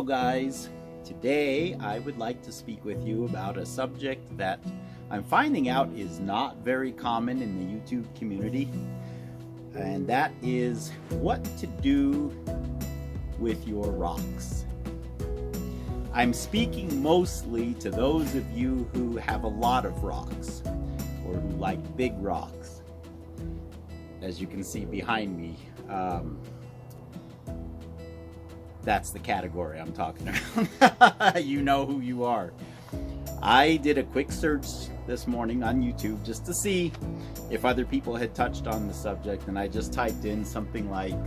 guys. Today I would like to speak with you about a subject that I'm finding out is not very common in the YouTube community, and that is what to do with your rocks. I'm speaking mostly to those of you who have a lot of rocks or who like big rocks. As you can see behind me, that's the category I'm talking about. You know who you are. I did a quick search this morning on YouTube just to see if other people had touched on the subject, and I just typed in something like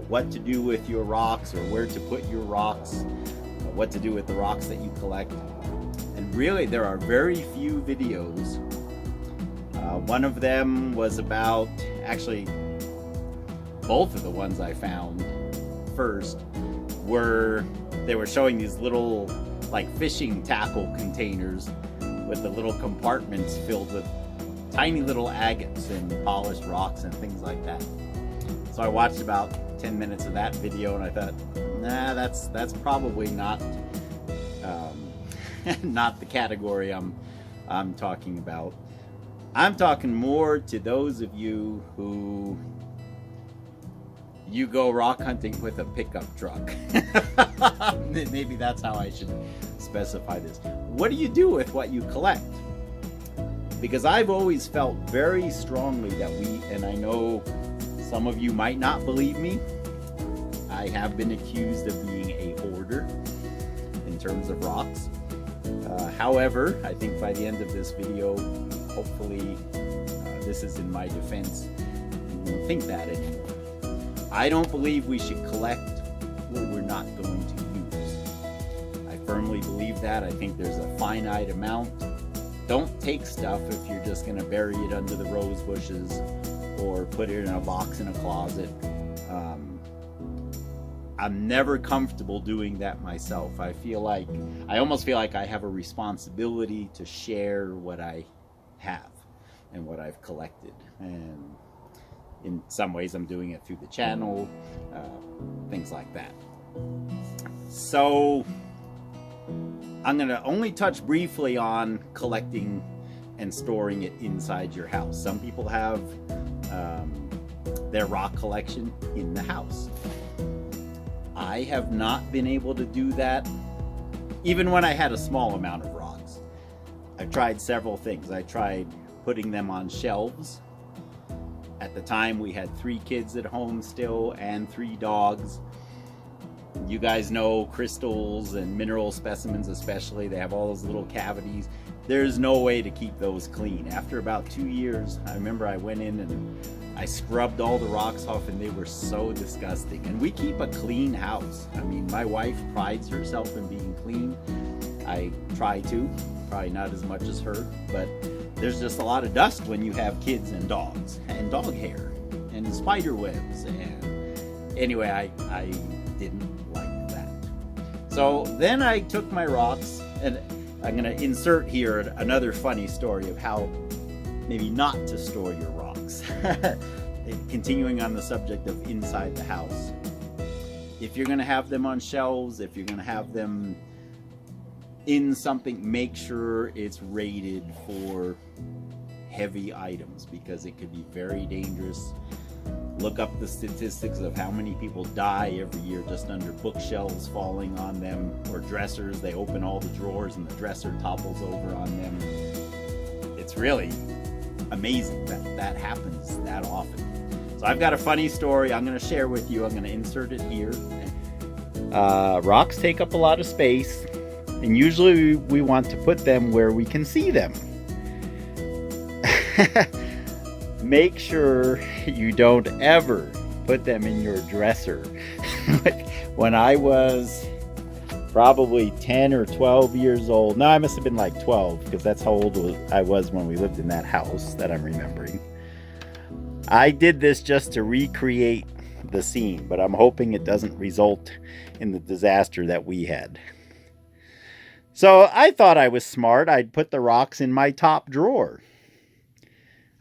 what to do with your rocks, or where to put your rocks, what to do with the rocks that you collect. And really there are very few videos. One of them was about, actually both of the ones I found first they were showing these little like fishing tackle containers with the little compartments filled with tiny little agates and polished rocks and things like that. So I watched about 10 minutes of that video and I thought, nah, that's probably not not the category I'm talking about. I'm talking more to those of you who you go rock hunting with a pickup truck. Maybe that's how I should specify this. What do you do with what you collect? Because I've always felt very strongly that and I know some of you might not believe me, I have been accused of being a hoarder in terms of rocks. However, I think by the end of this video, hopefully this is in my defense, you won't think that anymore. I don't believe we should collect what we're not going to use. I firmly believe that. I think there's a finite amount. Don't take stuff if you're just going to bury it under the rose bushes or put it in a box in a closet. I'm never comfortable doing that myself. I almost feel like I have a responsibility to share what I have and what I've collected. And in some ways I'm doing it through the channel, things like that. So I'm going to only touch briefly on collecting and storing it inside your house. Some people have their rock collection in the house. I have not been able to do that, even when I had a small amount of rocks. I've tried several things. I tried putting them on shelves. At the time, we had 3 kids at home still and 3 dogs. You guys know crystals and mineral specimens especially, they have all those little cavities. There's no way to keep those clean. After about 2 years, I remember I went in and I scrubbed all the rocks off and they were so disgusting. And we keep a clean house. I mean, my wife prides herself in being clean. I try to, probably not as much as her, but there's just a lot of dust when you have kids and dogs and dog hair and spider webs. And anyway, I didn't like that. So then I took my rocks, and I'm going to insert here another funny story of how maybe not to store your rocks. Continuing on the subject of inside the house. If you're going to have them on shelves, if you're going to have them in something, make sure it's rated for heavy items, because it could be very dangerous. Look up the statistics of how many people die every year just under bookshelves falling on them, or dressers. They open all the drawers and the dresser topples over on them. It's really amazing that happens that often. So I've got a funny story I'm going to share with you. I'm going to insert it here. Rocks take up a lot of space, and usually we want to put them where we can see them. Make sure you don't ever put them in your dresser. When I was probably 10 or 12 years old, no, I must have been like 12, because that's how old I was when we lived in that house that I'm remembering. I did this just to recreate the scene, but I'm hoping it doesn't result in the disaster that we had. So I thought I was smart. I'd put the rocks in my top drawer.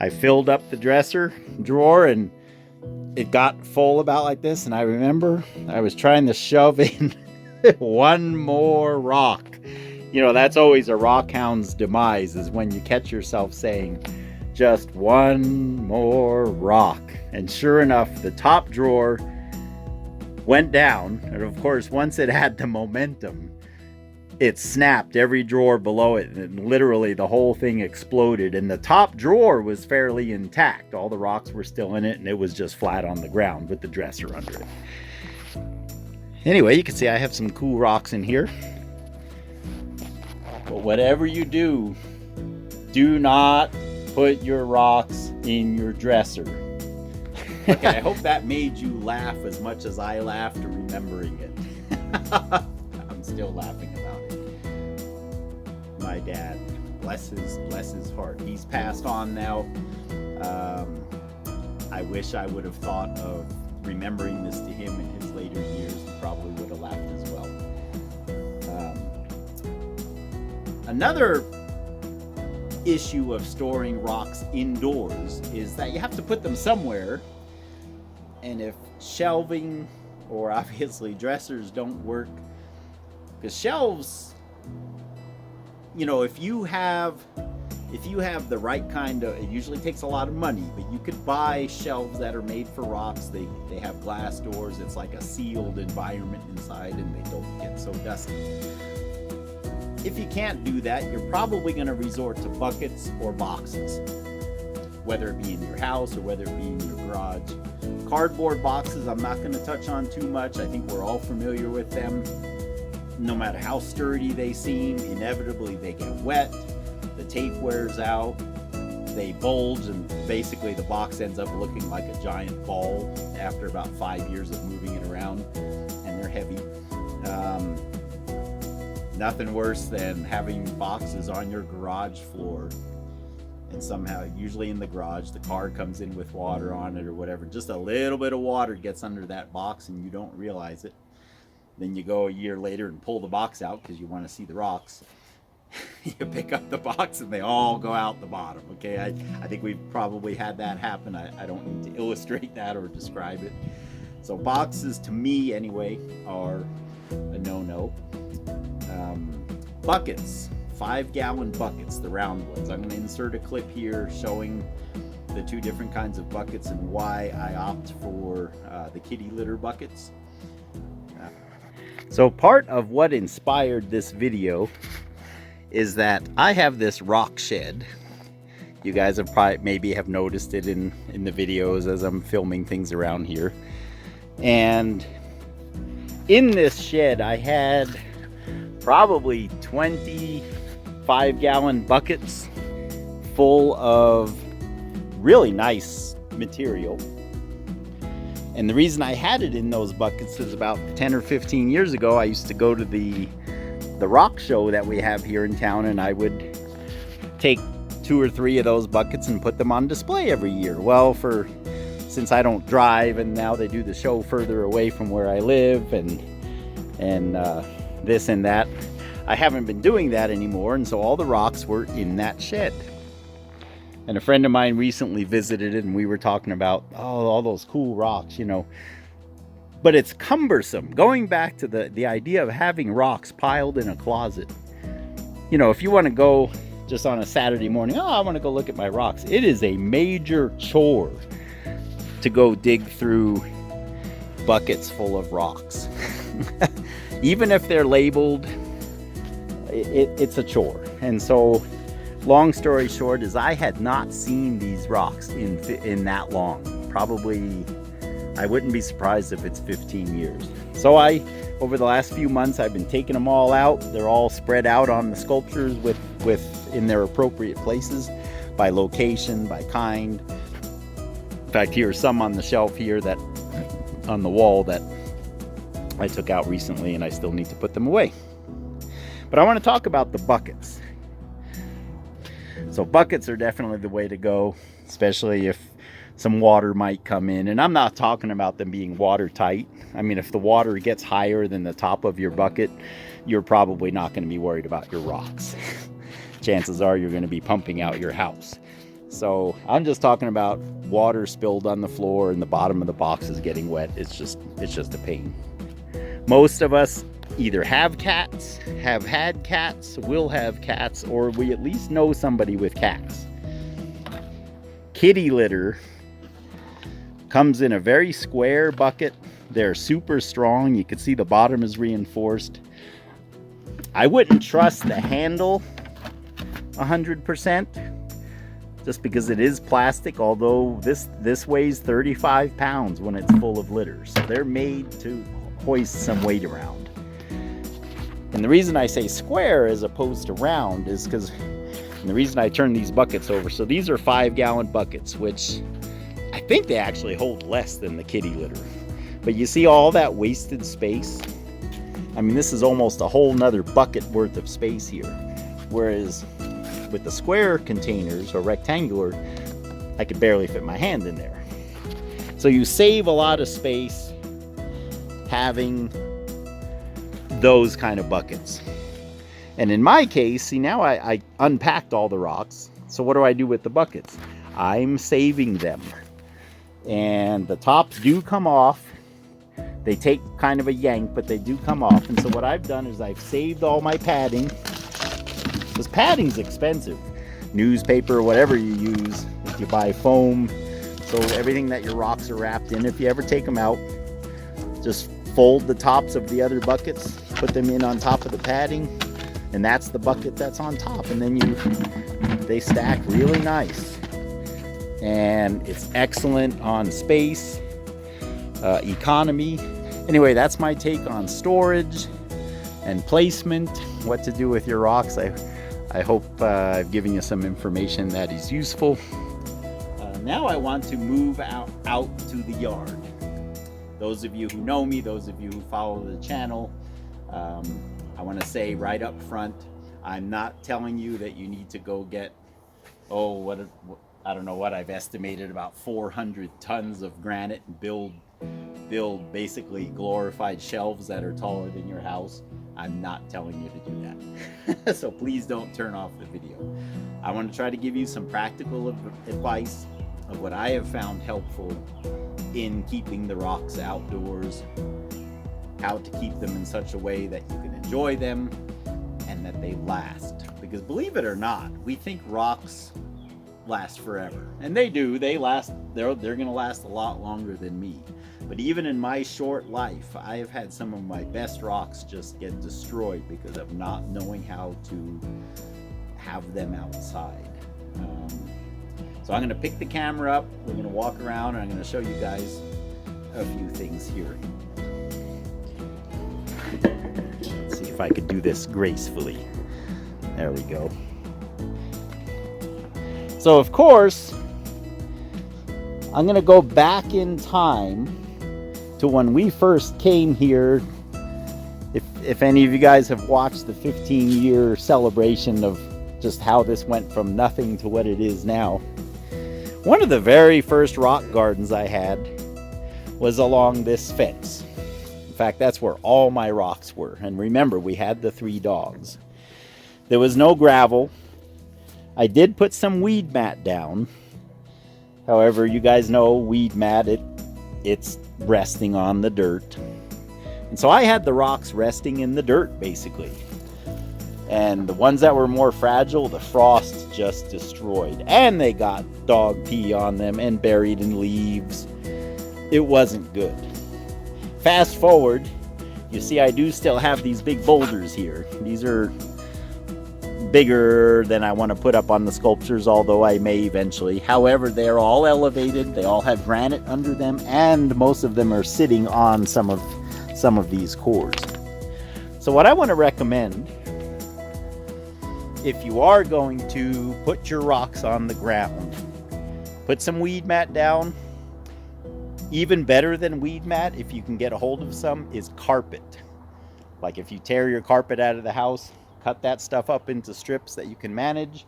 I filled up the dresser drawer and it got full about like this. And I remember I was trying to shove in One more rock. You know, that's always a rock hound's demise, is when you catch yourself saying, just one more rock. And sure enough, the top drawer went down. And of course, once it had the momentum, it snapped every drawer below it, and literally the whole thing exploded. And the top drawer was fairly intact. All the rocks were still in it, and it was just flat on the ground with the dresser under it. Anyway, you can see I have some cool rocks in here. But whatever you do, do not put your rocks in your dresser. Okay, I hope that made you laugh as much as I laughed remembering it. I'm still laughing about it. My dad, bless his heart. He's passed on now. I wish I would have thought of remembering this to him in his later years. He probably would have laughed as well. Another issue of storing rocks indoors is that you have to put them somewhere. And if shelving or obviously dressers don't work, because shelves, you know, if you have the right kind of, it usually takes a lot of money, but you could buy shelves that are made for rocks. They have glass doors. It's like a sealed environment inside, and they don't get so dusty. If you can't do that, you're probably going to resort to buckets or boxes, whether it be in your house or whether it be in your garage. Cardboard boxes, I'm not going to touch on too much. I think we're all familiar with them. No matter how sturdy they seem, inevitably they get wet. The tape wears out. They bulge, and basically the box ends up looking like a giant ball after about 5 years of moving it around, and they're heavy. Nothing worse than having boxes on your garage floor, and somehow, usually in the garage, the car comes in with water on it or whatever. Just a little bit of water gets under that box and you don't realize it. Then you go a year later and pull the box out because you want to see the rocks. You pick up the box and they all go out the bottom. Okay, I think we've probably had that happen. I don't need to illustrate that or describe it. So boxes, to me anyway, are a no-no. Buckets, 5-gallon buckets, the round ones. I'm going to insert a clip here showing the two different kinds of buckets and why I opt for the kitty litter buckets. So part of what inspired this video is that I have this rock shed. You guys have probably maybe have noticed it in the videos as I'm filming things around here. And in this shed I had probably 25-gallon buckets full of really nice material. And the reason I had it in those buckets is about 10 or 15 years ago, I used to go to the rock show that we have here in town, and I would take 2 or 3 of those buckets and put them on display every year. Well, since I don't drive, and now they do the show further away from where I live, and this and that, I haven't been doing that anymore, and so all the rocks were in that shed. And a friend of mine recently visited it, and we were talking about, all those cool rocks, you know. But it's cumbersome. Going back to the idea of having rocks piled in a closet. You know, if you want to go just on a Saturday morning, I want to go look at my rocks. It is a major chore to go dig through buckets full of rocks. Even if they're labeled, it's a chore. And so, long story short is I had not seen these rocks in that long. Probably, I wouldn't be surprised if it's 15 years. So over the last few months, I've been taking them all out. They're all spread out on the sculptures in their appropriate places, by location, by kind. In fact, here's some on the shelf here on the wall that I took out recently, and I still need to put them away. But I want to talk about the buckets. So buckets are definitely the way to go, especially if some water might come in. And I'm not talking about them being watertight. I mean, if the water gets higher than the top of your bucket, you're probably not going to be worried about your rocks. Chances are you're going to be pumping out your house. So I'm just talking about water spilled on the floor and the bottom of the box is getting wet. It's just a pain. Most of us either have cats, have had cats, will have cats, or we at least know somebody with cats. Kitty litter comes in a very square bucket. They're super strong. You can see the bottom is reinforced. I wouldn't trust the handle 100% just because it is plastic, although this weighs 35 pounds when it's full of litter. So they're made to hoist some weight around. And the reason I say square as opposed to round is because, and the reason I turn these buckets over, so these are 5-gallon buckets, which I think they actually hold less than the kitty litter. But you see all that wasted space? I mean, this is almost a whole nother bucket worth of space here. Whereas with the square containers or rectangular, I could barely fit my hand in there. So you save a lot of space having those kind of buckets. And in my case, see, now I unpacked all the rocks. So what do I do with the buckets? I'm saving them. And the tops do come off. They take kind of a yank, but they do come off. And so what I've done is I've saved all my padding. Because padding's expensive. Newspaper, whatever you use. If you buy foam. So everything that your rocks are wrapped in, if you ever take them out, just fold the tops of the other buckets, put them in on top of the padding, and that's the bucket that's on top. And then they stack really nice. And it's excellent on space, economy. Anyway, that's my take on storage and placement, what to do with your rocks. I hope I've given you some information that is useful. Now I want to move out to the yard. Those of you who know me, those of you who follow the channel, I want to say right up front, I'm not telling you that you need to go get, I don't know what I've estimated, about 400 tons of granite and build basically glorified shelves that are taller than your house. I'm not telling you to do that. So please don't turn off the video. I want to try to give you some practical advice of what I have found helpful in keeping the rocks outdoors, how to keep them in such a way that you can enjoy them and that they last. Because believe it or not, we think rocks last forever, and they do. They last. They're going to last a lot longer than me. But even in my short life, I have had some of my best rocks just get destroyed because of not knowing how to have them outside. So I'm going to pick the camera up, we're going to walk around, and I'm going to show you guys a few things here. Let's see if I could do this gracefully. There we go. So of course, I'm going to go back in time to when we first came here. If any of you guys have watched the 15-year celebration of just how this went from nothing to what it is now. One of the very first rock gardens I had was along this fence. In fact, that's where all my rocks were. And remember, we had the 3 dogs. There was no gravel. I did put some weed mat down. However, you guys know weed mat, it's resting on the dirt. And so I had the rocks resting in the dirt, basically. And the ones that were more fragile, the frost just destroyed. And they got dog pee on them and buried in leaves. It wasn't good. Fast forward, you see I do still have these big boulders here. These are bigger than I want to put up on the sculptures, although I may eventually. However, they're all elevated. They all have granite under them, and most of them are sitting on some of these cores. So what I want to recommend, if you are going to put your rocks on the ground, put some weed mat down. Even better than weed mat, if you can get a hold of some, is carpet. Like if you tear your carpet out of the house, cut that stuff up into strips that you can manage,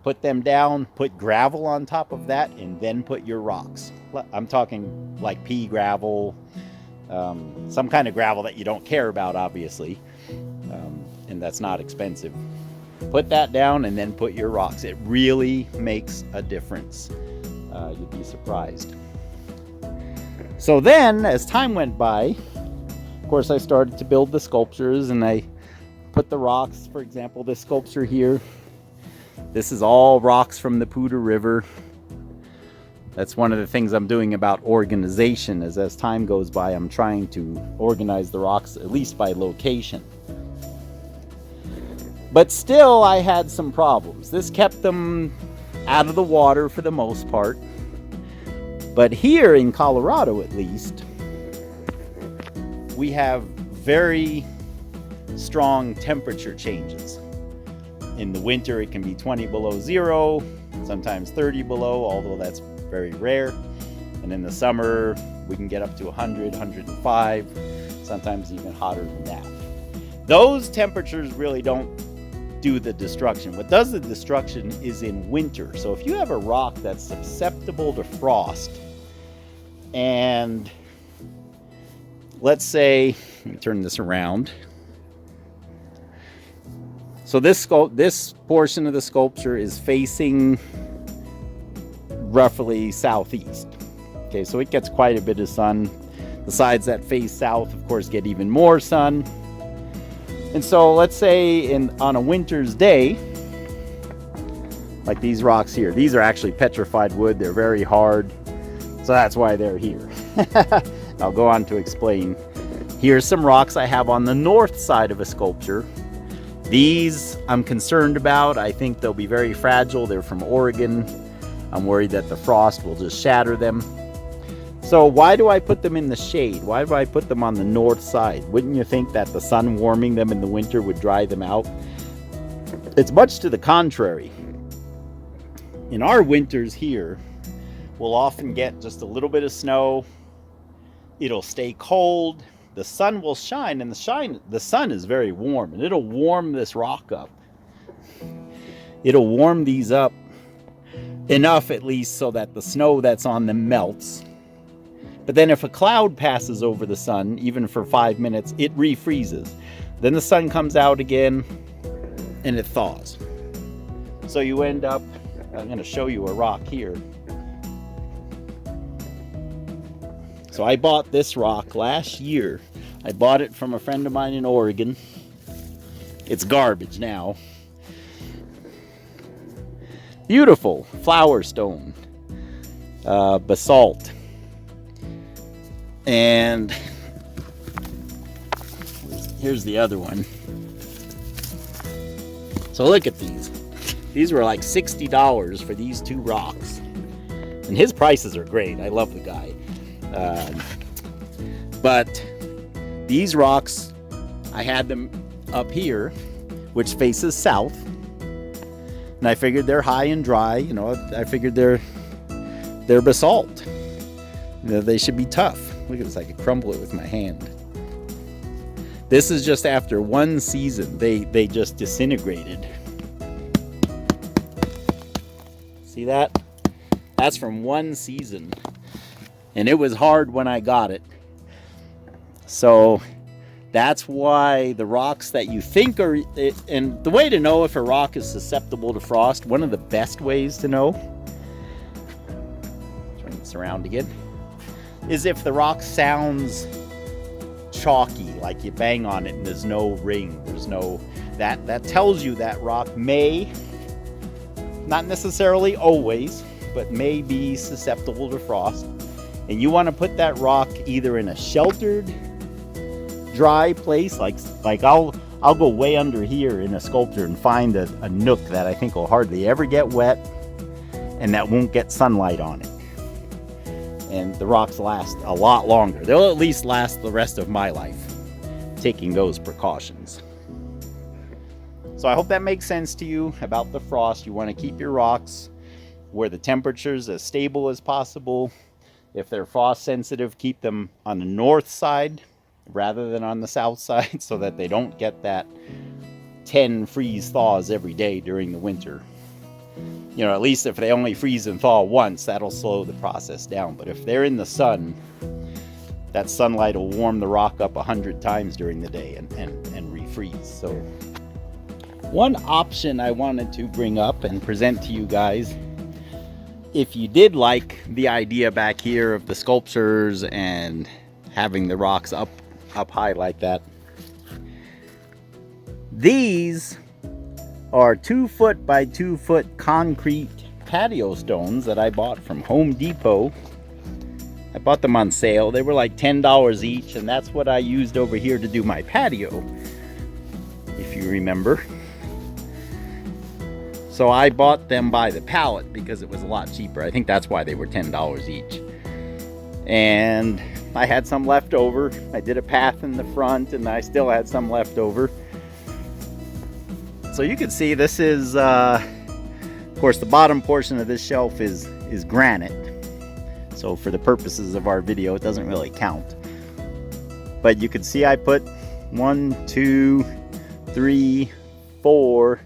put them down, put gravel on top of that, and then put your rocks. I'm talking like pea gravel, some kind of gravel that you don't care about, obviously, and that's not expensive. Put that down and then put your rocks. It really makes a difference. You'd be surprised. So then, as time went by, of course, I started to build the sculptures, and I put the rocks. For example, this sculpture here, this is all rocks from the Poudre River. That's one of the things I'm doing about organization, is as time goes by, I'm trying to organize the rocks at least by location. But still, I had some problems. This kept them out of the water for the most part. But here in Colorado, at least, we have very strong temperature changes. In the winter, it can be 20 below zero, sometimes 30 below, although that's very rare. And in the summer, we can get up to 100, 105, sometimes even hotter than that. Those temperatures really don't do the destruction. What does the destruction is in winter. So if you have a rock that's susceptible to frost, and let's say, let me turn this around. So this portion of the sculpture is facing roughly southeast. Okay, so it gets quite a bit of sun. The sides that face south, of course, get even more sun. And so let's say on a winter's day, like these rocks here, these are actually petrified wood. They're very hard. So that's why they're here. I'll go on to explain. Here's some rocks I have on the north side of a sculpture. These I'm concerned about. I think they'll be very fragile. They're from Oregon. I'm worried that the frost will just shatter them. So why do I put them in the shade? Why do I put them on the north side? Wouldn't you think that the sun warming them in the winter would dry them out? It's much to the contrary. In our winters here, we'll often get just a little bit of snow. It'll stay cold. The sun will shine, and the sun is very warm, and it'll warm this rock up. It'll warm these up enough, at least, so that the snow that's on them melts. But then if a cloud passes over the sun, even for 5 minutes, it refreezes. Then the sun comes out again, and it thaws. So you end up, I'm going to show you a rock here. So I bought this rock last year. I bought it from a friend of mine in Oregon. It's garbage now. Beautiful flower stone, basalt. And here's the other one. So look at these. These were like $60 for these two rocks. And his prices are great. I love the guy. But these rocks, I had them up here, which faces south. And I figured they're high and dry. You know, I figured they're basalt. You know, they should be tough. Look at this, I could crumble it with my hand. This is just after one season. They just disintegrated. See that? That's from one season. And it was hard when I got it. So that's why the rocks that you think are, and the way to know if a rock is susceptible to frost, one of the best ways to know, turn this around again, is if the rock sounds chalky, like you bang on it and there's no ring, there's no, that tells you that rock may, not necessarily always, but may be susceptible to frost. And you want to put that rock either in a sheltered, dry place, like I'll go way under here in a sculpture and find a nook that I think will hardly ever get wet and that won't get sunlight on it. And the rocks last a lot longer. They'll at least last the rest of my life, taking those precautions. So I hope that makes sense to you about the frost. You want to keep your rocks where the temperature's as stable as possible. If they're frost sensitive, keep them on the north side rather than on the south side so that they don't get that 10 freeze thaws every day during the winter. You know, at least if they only freeze and thaw once, that'll slow the process down. But if they're in the sun, that sunlight will warm the rock up 100 times during the day and refreeze. So one option I wanted to bring up and present to you guys, if you did like the idea back here of the sculptures and having the rocks up up high like that. These are 2 foot by 2 foot concrete patio stones that I bought from Home Depot. I bought them on sale. They were like $10 each, and that's what I used over here to do my patio, if you remember. So I bought them by the pallet because it was a lot cheaper. I think that's why they were $10 each. And I had some left over. I did a path in the front, and I still had some left over. So you can see this is, of course, the bottom portion of this shelf is granite. So for the purposes of our video, it doesn't really count. But you can see I put 1, 2, 3, 4,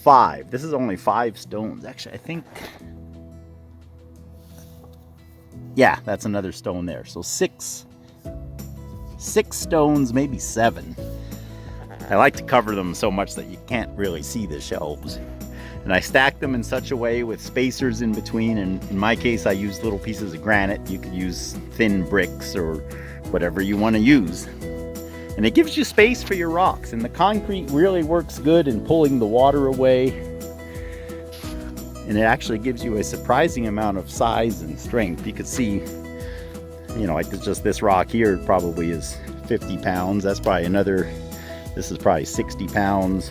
5. This is only 5 stones, actually. I think, yeah, that's another stone there. So 6 stones, maybe 7. I like to cover them so much that you can't really see the shelves. And I stack them in such a way with spacers in between, and in my case I use little pieces of granite. You could use thin bricks or whatever you want to use. And it gives you space for your rocks, and the concrete really works good in pulling the water away. And it actually gives you a surprising amount of size and strength. You could see, you know, like just this rock here probably is 50 pounds. That's probably another, this is probably 60 pounds.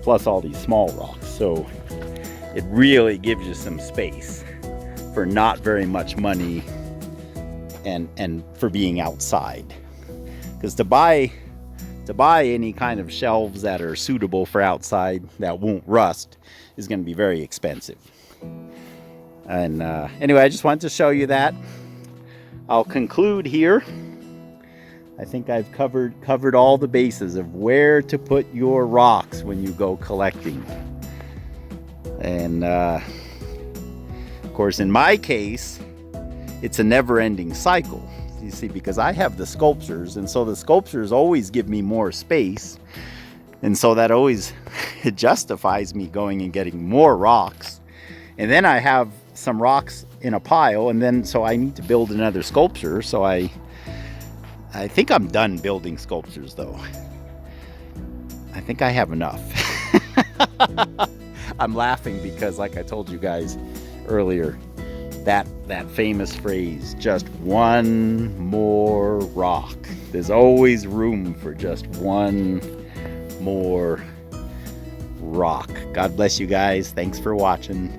Plus all these small rocks. So it really gives you some space for not very much money, and for being outside. Because to buy any kind of shelves that are suitable for outside that won't rust is going to be very expensive. And anyway, I just wanted to show you that. I'll conclude here. I think I've covered all the bases of where to put your rocks when you go collecting. And of course, in my case, it's a never-ending cycle. You see, because I have the sculptures, and so the sculptures always give me more space, and so that always it justifies me going and getting more rocks. And then I have some rocks in a pile, and then so I need to build another sculpture. So I think I'm done building sculptures, though. I think I have enough. I'm laughing because, like I told you guys earlier, that famous phrase, just one more rock. There's always room for just one more rock. God bless you guys. Thanks for watching.